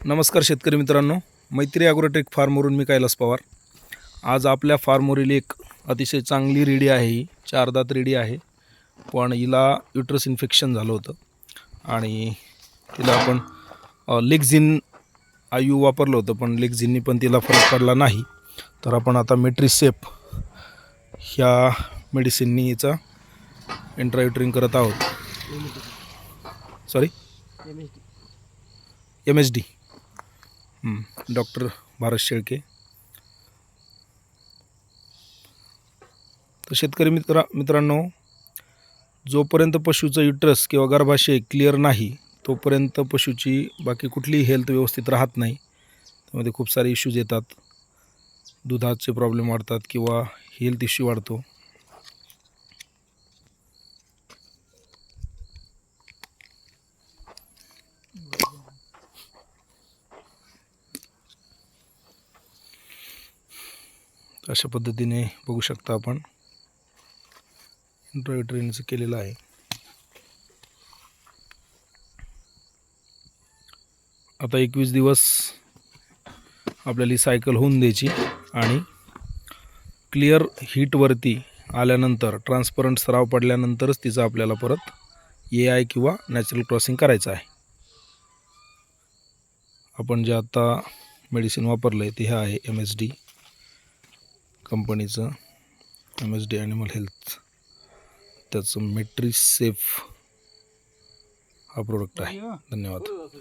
नमस्कार शेतकरी मित्रांनो, मैत्री ॲग्रोटेक फार्मवरून मी कैलास पवार. आज आपल्या फार्मवरील एक अतिशय चांगली रेडी आहे. ही 4 दात रेडी आहे, पण हिला युट्रस इन्फेक्शन झालं होतं आणि तिला आपण लेक्झिन आयु वापरलं होतं, पण लेक्झिननी पण तिला फरक पडला नाही. तर आपण आता मेट्रिसेप ह्या मेडिसिननी हिचा इंट्रायुटरिंग करत आहोत. MSD doctor Bharat Shelke. तर शेतकरी मित्रांनो, जोपर्यंत पशुचं युट्रस किंवा गर्भाशय क्लिअर नाही तोपर्यंत पशुची बाकी कुठलीही हेल्थ व्यवस्थित राहत नाही. त्यामध्ये खूप सारे इश्यूज येतात. दुधाचे प्रॉब्लेम वाढतात किंवा हेल्थ इश्यू वाढतो. अशा पद्धतीने बघू शकता आपण इंट्रायुटरिनचं केलेलं आहे. आता 21 दिवस आपल्याला ही सायकल होऊन द्यायची आणि क्लिअर हीटवरती आल्यानंतर ट्रान्सपरंट सराव पडल्यानंतरच तिचं आपल्याला परत AI किंवा नॅचरल क्रॉसिंग करायचं आहे. आपण जे आता मेडिसिन वापरलं आहे ते हे आहे MSD कंपनीचं, MSD ॲनिमल हेल्थ, त्याचं मेट्रिसेफ हा प्रोडक्ट आहे. धन्यवाद.